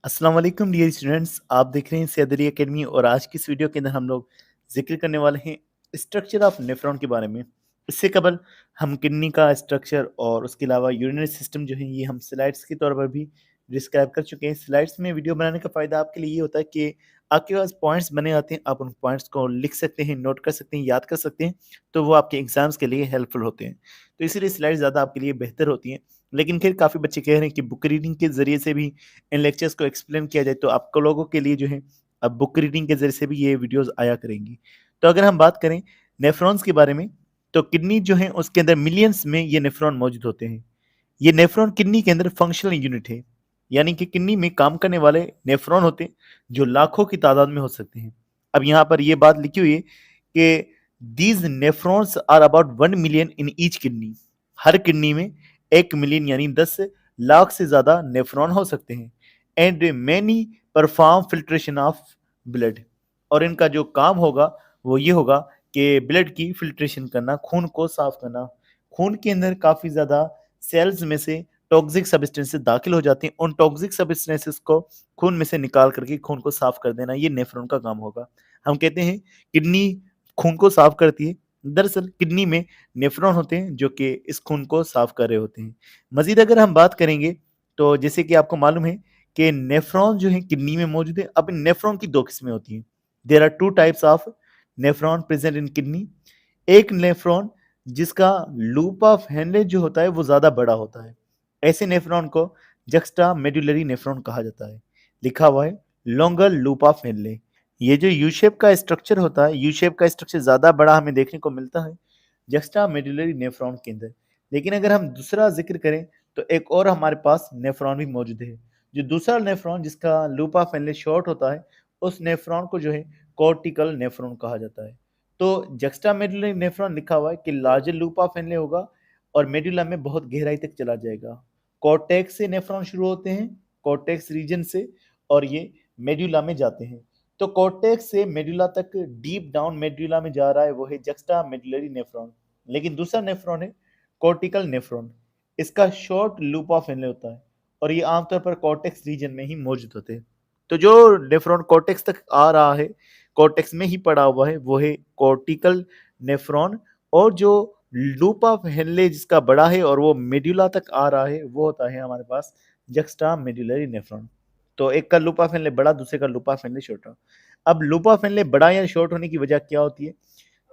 अस्सलाम वालेकुम dear students, आप देख रहे हैं सैदरी एकेडमी और आज की इस वीडियो के अंदर हम लोग जिक्र करने वाले हैं स्ट्रक्चर ऑफ नेफ्रॉन के बारे में। इससे कबल हम किडनी का स्ट्रक्चर और उसके अलावा यूरिनरी सिस्टम जो है ये हम स्लाइड्स के तौर पर भी डिस्क्राइब कर चुके हैं। स्लाइड्स में वीडियो बनाने का फ़ायदा आपके लिए ये होता है कि आपके पास पॉइंट्स बने आते हैं, आप उन पॉइंट्स को लिख सकते हैं, नोट कर सकते हैं, याद कर सकते हैं, तो वो आपके एग्जाम्स के लिए हेल्पफुल होते हैं। तो इसीलिए स्लाइड ज़्यादा आपके लिए बेहतर होती हैं। लेकिन फिर काफ़ी बच्चे कह रहे हैं कि बुक रीडिंग के ज़रिए से भी इन लेक्चर्स को एक्सप्लेन किया जाए, तो आपको लोगों के लिए जो है अब बुक रीडिंग के ज़रिए से भी ये वीडियोज़ आया करेंगी। तो अगर हम बात करें नेफ्रॉन्स के बारे में, तो किडनी जो है उसके अंदर मिलियंस में ये नेफ्रॉन मौजूद होते हैं। ये नेफ्रॉन किडनी के अंदर फंक्शनल यूनिट है, यानी कि किडनी में काम करने वाले नेफ्रॉन होते हैं जो लाखों की तादाद में हो सकते हैं। अब यहाँ पर ये बात लिखी हुई है कि these nephrons are about 1 million in each kidney. हर किडनी में 1 मिलियन यानी 10 लाख से ज्यादा नेफ्रॉन हो सकते हैं। And many perform filtration of blood, और इनका जो काम होगा वो ये होगा कि ब्लड की फिल्ट्रेशन करना, खून को साफ करना। खून के अंदर काफी ज्यादा सेल्स में से टॉक्सिक सब्सटेंसेस दाखिल हो जाते हैं, उन टॉक्सिक सब्सटेंसेस को खून में से निकाल करके खून को साफ कर देना, ये नेफ्रॉन का काम होगा। हम कहते हैं किडनी खून को साफ करती है, दरअसल किडनी में नेफ्रॉन होते हैं जो कि इस खून को साफ कर रहे होते हैं। मजीद अगर हम बात करेंगे तो जैसे कि आपको मालूम है कि नेफ्रॉन जो है किडनी में मौजूद है। अब नेफ्रॉन की दो किस्में होती हैं। There are two types of nephron present in kidney. एक नेफ्रॉन जिसका लूप ऑफ हेनले जो होता है वो ज्यादा बड़ा होता है, ऐसे नेफ्रॉन को जक्स्टा मेडुलरी नेफ्रॉन कहा जाता है। लिखा हुआ है लॉन्गर लूप ऑफ हेनले। ये जो यू शेप का स्ट्रक्चर होता है, यू शेप का स्ट्रक्चर ज्यादा बड़ा हमें देखने को मिलता है जक्स्टा मेडुलरी नेफ्रॉन के अंदर। लेकिन अगर हम दूसरा जिक्र करें तो एक और हमारे पास नेफ्रॉन भी मौजूद है। जो दूसरा नेफ्रॉन जिसका लूप ऑफ हेनले शॉर्ट होता है, उस नेफ्रॉन को जो है कॉर्टिकल नेफ्रॉन कहा जाता है। तो जक्स्टा मेडुलरी नेफ्रॉन लिखा हुआ है कि लार्जर लूप ऑफ हेनले होगा और मेडुला में बहुत गहराई तक चला जाएगा। कॉर्टेक्स से नेफ्रॉन शुरू होते हैं, कॉर्टेक्स रीजन से, और ये मेडुला में जाते हैं। तो कॉर्टेक्स से मेडुला तक डीप डाउन मेडुला में जा रहा है वो है जक्स्टा मेडुलरी नेफ्रॉन। लेकिन दूसरा नेफ्रॉन है कॉर्टिकल नेफ्रॉन। इसका शॉर्ट लूप ऑफ हेनले होता है और ये आमतौर पर कॉर्टेक्स रीजन में ही मौजूद होते हैं। तो जो नेफ्रॉन कॉर्टेक्स तक आ रहा है, कॉर्टेक्स में ही पड़ा हुआ है, वो है कॉर्टिकल नेफ्रॉन। और जो लूप ऑफ हेनले जिसका बड़ा है और वो मेडुला तक आ रहा है, वो होता है हमारे पास जक्स्टा मेडुलरी नेफ्रॉन। तो एक का लूप ऑफ हेनले बड़ा, दूसरे का लूप ऑफ हेनले छोटा। अब लूप ऑफ हेनले बड़ा या शॉर्ट होने की वजह क्या होती है?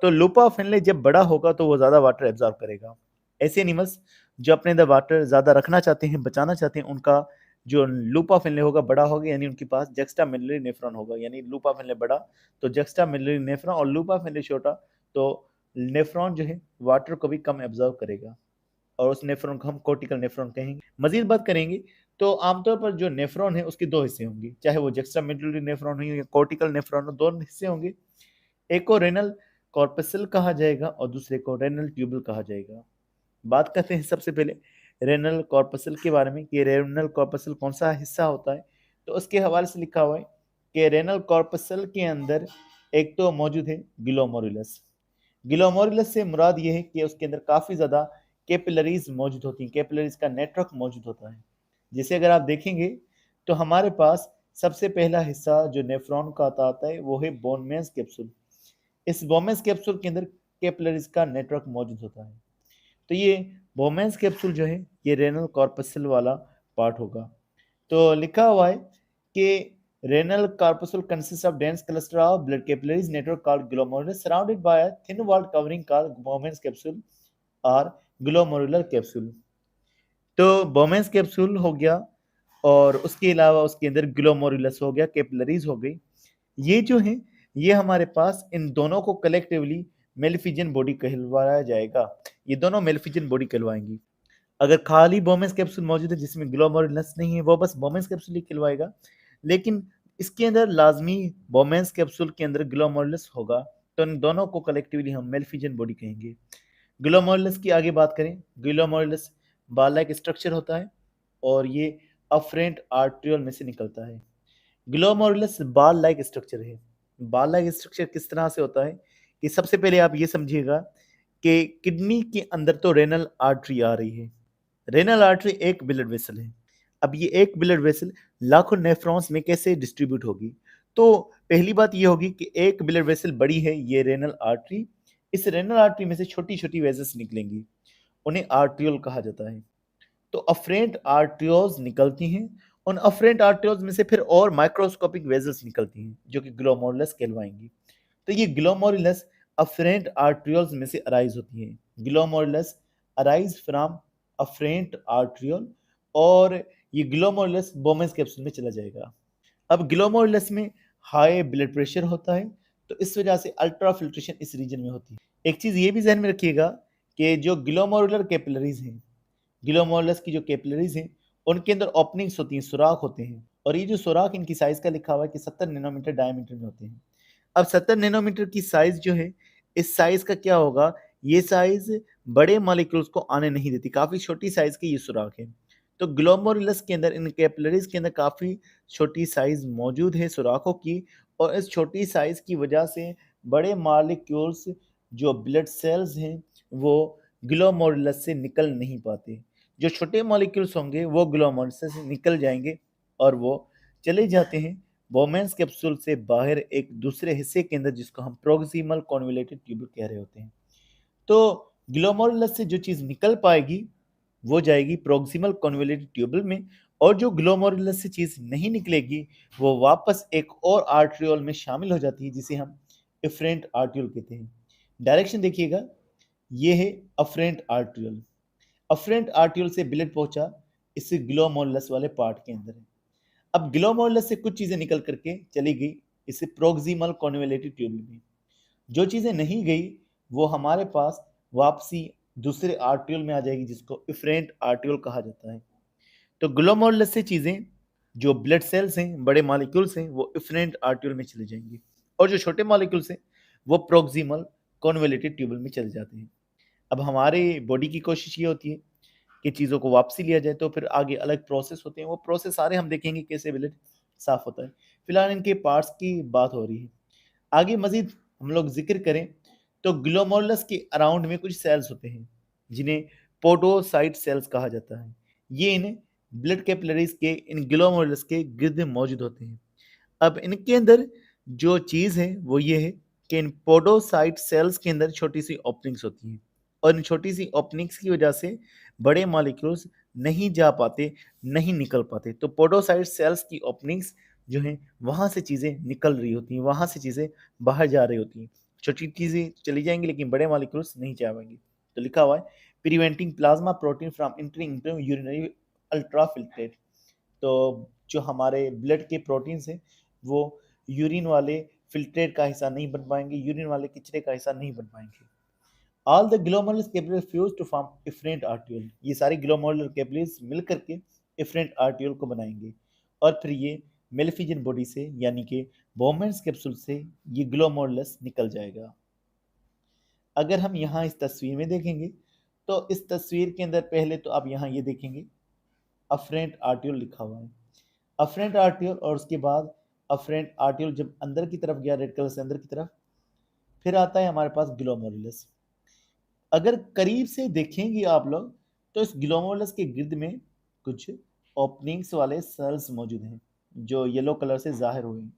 तो लूप ऑफ हेनले जब बड़ा होगा तो वो ज्यादा वाटर एब्जॉर्ब करेगा। ऐसे एनिमल्स जो अपने अंदर वाटर ज्यादा रखना चाहते हैं, बचाना चाहते हैं, उनका जो लूप ऑफ हेनले होगा बड़ा होगा, यानी उनके पास जक्स्टा मेडुलरी नेफ्रॉन होगा। यानी लूप ऑफ हेनले बड़ा तो जक्स्टा मेडुलरी नेफ्रॉन, और लूप ऑफ हेनले छोटा तो नेफ्रॉन जो है वाटर को भी कम एब्जॉर्ब करेगा, और उस नेफ्रॉन को हम कॉर्टिकल नेफ्रॉन कहेंगे। मजीद बात करेंगे तो आमतौर पर जो नेफ्रॉन है उसके दो हिस्से होंगे, चाहे वो जक्स्टा मेडुलरी नेफ्रॉन हो या कॉर्टिकल नेफ्रॉन हो, दोनों हिस्से होंगे। एक को रेनल कॉर्पसल कहा जाएगा और दूसरे को रेनल ट्यूबल कहा जाएगा। बात करते हैं सबसे पहले रेनल कॉर्पसल के बारे में कि रेनल कॉर्पसल कौन सा हिस्सा होता है। तो उसके हवाले से लिखा हुआ है कि रेनल कॉर्पसल के अंदर एक तो मौजूद है ग्लोमोरुलस। ग्लोमोरुलस से मुराद ये है कि उसके अंदर काफ़ी ज़्यादा कैपिलरीज मौजूद होती हैं, कैपिलरीज का नेटवर्क मौजूद होता है। जैसे अगर आप देखेंगे तो हमारे पास सबसे पहला हिस्सा जो नेफ्रॉन का आता है वो है बोनमेंस कैप्सूल। इस बोमेंस कैप्सूल के अंदर कैपिलरीज का नेटवर्क मौजूद होता है। तो ये बोमेंस कैप्सूल जो है ये रेनल कॉर्पसल वाला पार्ट होगा। तो लिखा हुआ है कि renal corpuscle consists of dense cluster of blood capillaries network called glomerulus surrounded by a thin walled covering called Bowman's capsule or glomerular capsule। तो बोमेंस कैप्सूल हो गया और उसके अलावा उसके अंदर ग्लोमोरुलस हो गया, कैपिलरीज हो गई। ये जो है ये हमारे पास इन दोनों को कलेक्टिवली मेलिफिजन बॉडी कहलवाया जाएगा। ये दोनों मेलिफिजन बॉडी कहलवाएंगी। अगर खाली बोमेंस कैप्सूल मौजूद है जिसमें ग्लोमोरुलस नहीं है, वो बस बोमेंस कैप्सूल ही कहलवाएगा। लेकिन इसके अंदर लाजमी बोमेंस कैप्सूल के अंदर ग्लोमोरुलस होगा, तो इन दोनों को कलेक्टिवली हम मेलिफिजन बॉडी कहेंगे। ग्लोमोरुलस की आगे बात करें, ग्लोमोरुलस बाल लाइक स्ट्रक्चर होता है और ये अफरेंट आर्ट्रियोल में से निकलता है। ग्लोमोरुलस बाल लाइक स्ट्रक्चर है। बाल लाइक स्ट्रक्चर किस तरह से होता है कि सबसे पहले आप ये समझिएगा कि किडनी के अंदर तो रेनल आर्टरी आ रही है। रेनल आर्टरी एक ब्लड वेसल है। अब ये एक ब्लड वेसल लाखों नेफ्रॉन्स में कैसे डिस्ट्रीब्यूट होगी? तो पहली बात ये होगी कि एक ब्लड वेसल बड़ी है, ये रेनल आर्टरी। इस रेनल आर्टरी में से छोटी-छोटी वेसल्स निकलेंगी, उन्हें आर्ट्रियोल कहा जाता है। तो अफरेंट आर्ट्रियोल्स निकलती हैं, उन अफरेंट आर्ट्रियोल्स में से फिर और माइक्रोस्कोपिक वेसल्स निकलती हैं, जो कि ग्लोमेरुलस कहलवाएंगी। तो ये ग्लोमेरुलस अफरेंट आर्ट्रियोल्स में से अराइज होती हैं। Glomerulus arise from afferent arteriole, और ये ग्लोमेरुलस बोमेन्स कैप्सूल में चला जाएगा। अब ग्लोमेरुलस में हाई ब्लड प्रेशर होता है, तो इस वजह से अल्ट्रा फिल्ट्रेशन इस रीजन में होती है। एक चीज ये भी ध्यान में रखिएगा कि जो ग्लोमेरुलर कैपिलरीज हैं, ग्लोमेरुलस की जो कैपिलरीज हैं, उनके अंदर ओपनिंग्स होती हैं, सुराख होते हैं, और ये जो सुराख इनकी साइज का लिखा हुआ है कि 70 नैनोमीटर डायमीटर में होते हैं। अब 70 नैनोमीटर की साइज जो है, इस साइज का क्या होगा, ये साइज बड़े मॉलिक्यूल्स को आने नहीं देती, काफी छोटी साइज के ये सुराख है। तो ग्लोमेरुलस के अंदर, इन कैपिलरीज के अंदर काफी छोटी साइज मौजूद है सुराखों की, और इस छोटी साइज की वजह से बड़े मॉलिक्यूल्स जो ब्लड सेल्स हैं, वो ग्लोमेरुलस से निकल नहीं पाते। जो छोटे मॉलिक्यूल्स होंगे वो ग्लोमेरुलस से निकल जाएंगे, और वो चले जाते हैं बोमेन्स कैप्सूल से बाहर एक दूसरे हिस्से के अंदर, जिसको हम प्रोक्सिमल कॉन्वोल्यूटेड ट्यूब्यूल कह रहे होते हैं। तो ग्लोमेरुलस से जो चीज निकल पाएगी वो जाएगी प्रोक्सिमल कॉन्वोल्यूटेड ट्यूब्यूल में, और जो ग्लोमेरुलस से चीज नहीं निकलेगी वो वापस एक और आर्ट्रियोल में शामिल हो जाती है, जिसे हम इफरेंट आर्ट्रियोल कहते हैं। डायरेक्शन देखिएगा, ये है अफरेंट आर्ट्रियोल। अफरेंट आर्ट्रियोल से ब्लड पहुंचा इस ग्लोमेरुलस वाले पार्ट के अंदर है। अब ग्लोमेरुलस से कुछ चीजें निकल करके चली गई इसे प्रोक्सिमल कॉन्वोल्यूटेड ट्यूब्यूल में। जो चीजें नहीं गई वो हमारे पास वापसी दूसरे आर्ट्रियोल में आ जाएगी, जिसको इफरेंट आर्ट्रियोल कहा जाता है। तो ग्लोमेरुलस से चीजें, जो ब्लड सेल्स हैं, बड़े मॉलिक्यूल्स हैं, वो इफरेंट आर्ट्रियोल में चले जाएंगी, और जो छोटे मॉलिक्यूल्स हैं वो प्रोक्सिमल कॉन्वोल्यूटेड ट्यूब्यूल में चले जाते हैं। अब हमारे बॉडी की कोशिश ये होती है कि चीज़ों को वापसी लिया जाए, तो फिर आगे अलग प्रोसेस होते हैं, वो प्रोसेस सारे हम देखेंगे कैसे ब्लड साफ होता है। फिलहाल इनके पार्ट्स की बात हो रही है। आगे मजीद हम लोग जिक्र करें तो ग्लोमेरुलस के अराउंड में कुछ सेल्स होते हैं, जिन्हें पोडोसाइट सेल्स कहा जाता है। ये इन ब्लड कैपिलरीज के, इन ग्लोमेरुलस के गिर्द मौजूद होते हैं। अब इनके अंदर जो चीज़ है वो ये है कि इन पोडोसाइट सेल्स के अंदर छोटी सी ओपनिंग्स होती हैं, और इन छोटी सी ओपनिंग्स की वजह से बड़े मॉलिक्यूल्स नहीं जा पाते, नहीं निकल पाते। तो पोडोसाइट सेल्स की ओपनिंग्स जो हैं, वहाँ से चीज़ें निकल रही होती हैं, वहाँ से चीज़ें बाहर जा रही होती हैं। छोटी चीज़ें चली जाएंगी लेकिन बड़े मॉलिक्यूल्स नहीं जा पाएंगी। तो लिखा हुआ है preventing plasma protein from entering into urinary ultrafiltrate. तो जो हमारे ब्लड के प्रोटीन्स हैं वो यूरिन वाले फिल्ट्रेट का हिस्सा नहीं बन पाएंगे, यूरिन वाले कचरे का हिस्सा नहीं बन पाएंगे। All the glomerulus capillaries fuse to form efferent arteriole. ये सारी ग्लोमेरुलर कैपिलरीज मिल करके इफरेंट आर्ट्रियोल को बनाएंगे, और फिर ये मेलिफिजन बॉडी से, यानी कि बोमेन्स कैप्सूल से ये ग्लोमेरुलस निकल जाएगा। अगर हम यहाँ इस तस्वीर में देखेंगे तो इस तस्वीर के अंदर पहले तो आप यहाँ ये देखेंगे अफरेंट आर्ट्रियोल लिखा हुआ है, अफरेंट आर्ट्रियोल, और उसके बाद अफरेंट आर्ट्रियोल जब अंदर की तरफ गया, रेड कलर से अंदर की तरफ, फिर आता है हमारे पास ग्लोमेरुलस। अगर करीब से देखेंगे आप लोग तो इस ग्लोमेरुलस के गिर्द में कुछ ओपनिंग्स वाले सेल्स मौजूद हैं, जो येलो कलर से जाहिर हुए हैं।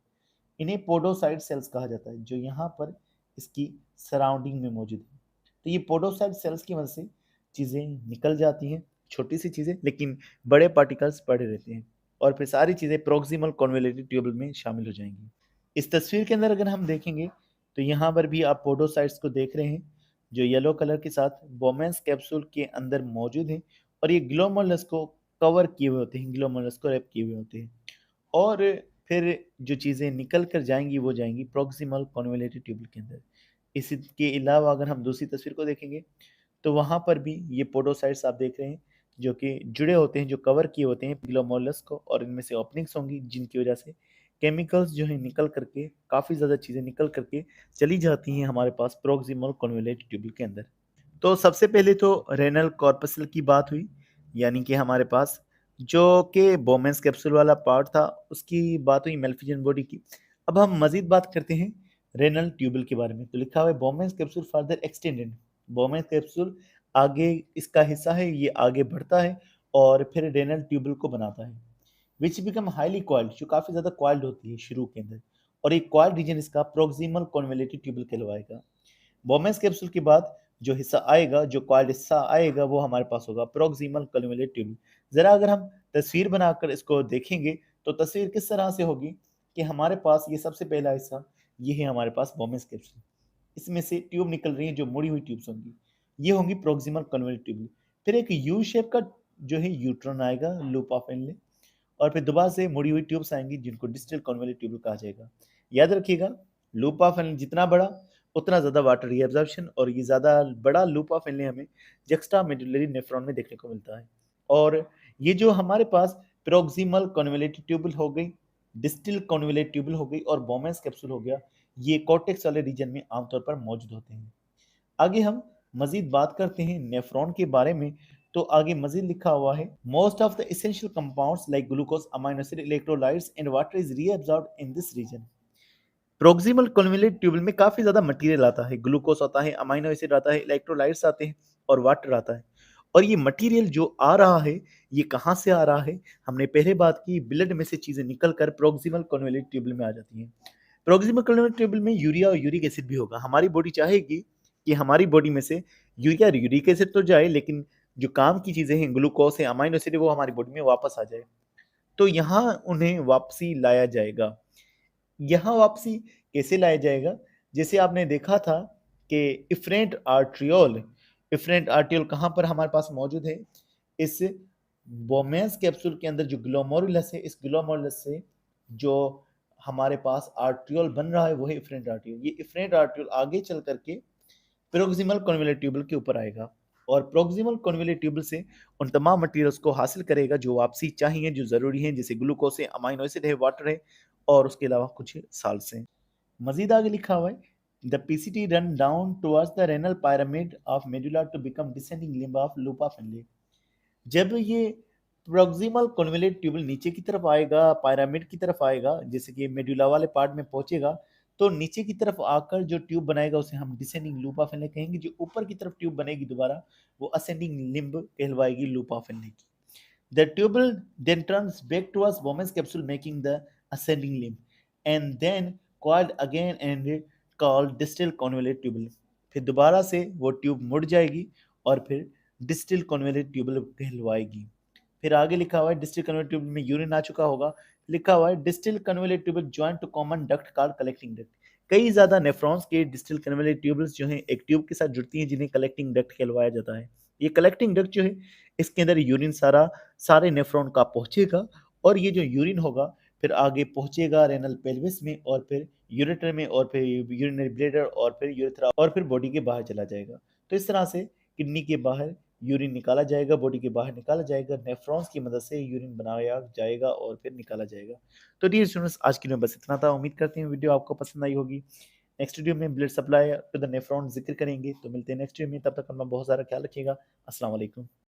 इन्हें पोडोसाइट सेल्स कहा जाता है, जो यहाँ पर इसकी सराउंडिंग में मौजूद है। तो ये पोडोसाइट सेल्स की मदद से चीज़ें निकल जाती हैं, छोटी सी चीज़ें, लेकिन बड़े पार्टिकल्स पड़े रहते हैं, और फिर सारी चीज़ें प्रोक्सिमल कॉन्वोल्यूटेड ट्यूब्यूल में शामिल हो जाएंगी। इस तस्वीर के अंदर अगर हम देखेंगे तो यहाँ पर भी आप पोडोसाइट्स को देख रहे हैं, जो येलो कलर के साथ बोमेन्स कैप्सूल के अंदर मौजूद हैं, और ये ग्लोमेरुलस को कवर किए हुए होते हैं, ग्लोमेरुलस को रैप किए हुए होते हैं। और फिर जो चीज़ें निकल कर जाएंगी वो जाएंगी प्रोक्सिमल कॉन्वोल्यूटेड ट्यूब्यूल के अंदर। इसके अलावा अगर हम दूसरी तस्वीर को देखेंगे तो वहाँ पर भी ये पोडोसाइट्स आप देख रहे हैं, जो कि जुड़े होते हैं, जो कवर किए होते हैं ग्लोमेरुलस को, और इनमें से ओपनिंग्स होंगी जिनकी वजह से केमिकल्स जो है निकल करके, काफ़ी ज़्यादा चीज़ें निकल करके चली जाती हैं हमारे पास प्रोक्सिमल कॉन्वोल्यूटेड ट्यूब्यूल के अंदर। तो सबसे पहले तो रेनल कॉर्पसल की बात हुई, यानी कि हमारे पास जो कि बोमेन्स कैप्सूल वाला पार्ट था उसकी बात हुई, मेल्फिजन बॉडी की। अब हम मजीद बात करते हैं रेनल ट्यूब्यूल के बारे में। तो लिखा हुआ है Bowman's capsule further extended. Bowman's capsule आगे इसका हिस्सा है, ये आगे बढ़ता है और फिर रेनल ट्यूबल को बनाता है, विच बिकम हाईली कॉइल्ड, जो काफ़ी ज़्यादा कॉइल्ड होती है शुरू के अंदर, और एक कॉइल्ड रीजन इसका प्रोक्सिमल कॉन्वेलेटिव ट्यूबल कहलवाएगा। बोमेस कैप्सूल के बाद जो हिस्सा आएगा, जो कॉइल्ड हिस्सा आएगा, वो हमारे पास होगा प्रोक्सिमल कन्वोल्यूट ट्यूब। ज़रा अगर हम तस्वीर बनाकर इसको देखेंगे तो तस्वीर किस तरह से होगी कि हमारे पास ये सबसे पहला हिस्सा, ये है हमारे पास बोमेस कैप्सूल। इसमें से ट्यूब निकल रही है जो मुड़ी हुई ट्यूब्स होंगी, ये होंगी प्रोक्सिमल कन्वोल्यूट ट्यूब। फिर एक यू शेप का जो है यूट्रॉन आएगा, लूप ऑफ एनले, और फिर दोबारा से मुड़ी हुई ट्यूब्स आएंगी जिनको डिस्टल कन्वोल्यूट ट्यूब कहा जाएगा। याद रखिएगा, लूप ऑफ एनले जितना बड़ा उतना ज़्यादा वाटर रीअब्जॉर्प्शन, और ये ज़्यादा बड़ा लूप ऑफ एनले हमें जक्स्टा मेडुलरी नेफ्रॉन में देखने को मिलता है। और ये जो हमारे पास प्रोक्सिमल कन्वोल्यूट ट्यूबल हो गई, डिस्टल कन्वोल्यूट ट्यूबल हो गई और बोमेस कैप्सूल हो गया, ये कॉर्टेक्स वाले रीजन में आमतौर पर मौजूद होते हैं। आगे हम मजीद बात करते हैं नेफ्रॉन के बारे में। तो आगे मजीद लिखा हुआ है, most of the essential compounds like glucose, amino acid, electrolytes and water is reabsorbed in this region. Proximal convoluted tubule में काफी ज्यादा मटेरियल आता है, ग्लूकोज आता है, अमाइनो एसिड आता है, इलेक्ट्रोलाइट्स आते हैं और वाटर आता है। और ये मटेरियल जो आ रहा है, ये कहाँ से आ रहा है? हमने पहले बात की, ब्लड में से चीजें निकलकर प्रोक्सिमल कन्वोल्यूट ट्यूबल में आ जाती हैं। प्रोक्सिमल कन्वोल्यूट ट्यूबल में यूरिया और यूरिक एसिड भी होगा। हमारी बॉडी चाहेगी कि हमारी बॉडी में से यूरिया और यूरिक एसिड तो जाए, लेकिन जो काम की चीजें हैं, ग्लूकोज है, अमाइनो एसिड है, वो हमारी बॉडी में वापस आ जाए। तो यहाँ उन्हें वापसी लाया जाएगा। यहाँ वापसी कैसे लाया जाएगा? जैसे आपने देखा था कि इफरेंट आर्ट्रियोल कहाँ पर हमारे पास मौजूद है? इस बोमेंस कैप्सूल के अंदर जो ग्लोमेरुलस है, इस ग्लोमेरुलस से जो हमारे पास आर्ट्रियोल बन रहा है वो है इफरेंट आर्ट्रियोल। ये इफरेंट आर्ट्रियोल आगे चल करके प्रोक्सिमल कन्वोल्यूट ट्यूबल के ऊपर आएगा और प्रोक्सिमल कन्वोल्यूट ट्यूबल से उन तमाम मटेरियल्स को हासिल करेगा जो वापसी चाहिए, जो ज़रूरी हैं, जैसे ग्लूकोज है, अमाइनो एसिड है, वाटर है और उसके अलावा कुछ साल्ट्स हैं। मजीद आगे लिखा हुआ है, the PCT run down towards the renal pyramid of medulla to become descending limb of loop of Henle. जब ये प्रोक्सिमल कन्वोल्यूट ट्यूबल नीचे की तरफ आएगा, पिरामिड की तरफ आएगा, जैसे कि मेडुला वाले पार्ट में पहुंचेगा, तो नीचे की तरफ आकर जो ट्यूब बनाएगा उसे हम डिसेंडिंग लूप ऑफ एनले कहेंगे। जो ऊपर की तरफ ट्यूब बनेगी दोबारा, वो असेंडिंग लिम्ब कहलवाएगी लूप ऑफ एनले की। The tubule then turns back towards Bowman's capsule, making the ascending limb, and then coiled again and called distal convolute tubule। फिर दोबारा से वो ट्यूब मुड़ जाएगी और फिर डिस्टल कन्वोल्यूट ट्यूबल कहलवाएगी। फिर आगे लिखा हुआ है, डिस्टल कन्वोल्यूट ट्यूबल में यूरिन आ चुका होगा, लिखा हुआ है distal convoluted tubule joint to common duct called collecting duct. कई ज्यादा नेफ्रॉन्स के डिस्टल कन्वोल्यूट ट्यूबल्स जो हैं एक ट्यूब के साथ जुड़ती हैं जिन्हें कलेक्टिंग डक्ट कहलवाया जाता है। ये कलेक्टिंग डक्ट जो है, इसके अंदर यूरिन सारे नेफ्रॉन का पहुंचेगा और ये जो यूरिन होगा फिर आगे पहुंचेगा रेनल पेल्विस में और फिर यूरेटर में और फिर यूरिनरी ब्लैडर और फिर यूरेथ्रा और फिर बॉडी के बाहर चला जाएगा। तो इस तरह से किडनी के बाहर यूरिन निकाला जाएगा, बॉडी के बाहर निकाला जाएगा, नेफ्रॉन्स की मदद से यूरिन बनाया जाएगा और फिर निकाला जाएगा। तो डियर स्टूडेंट्स, आज के लिए बस इतना था। उम्मीद करते हैं वीडियो आपको पसंद आई होगी। नेक्स्ट वीडियो में blood supply to the nephron जिक्र करेंगे, तो मिलते हैं नेक्स्ट वीडियो में। तब तक अपना बहुत सारा ख्याल रखिएगा। अस्सलाम वालेकुम।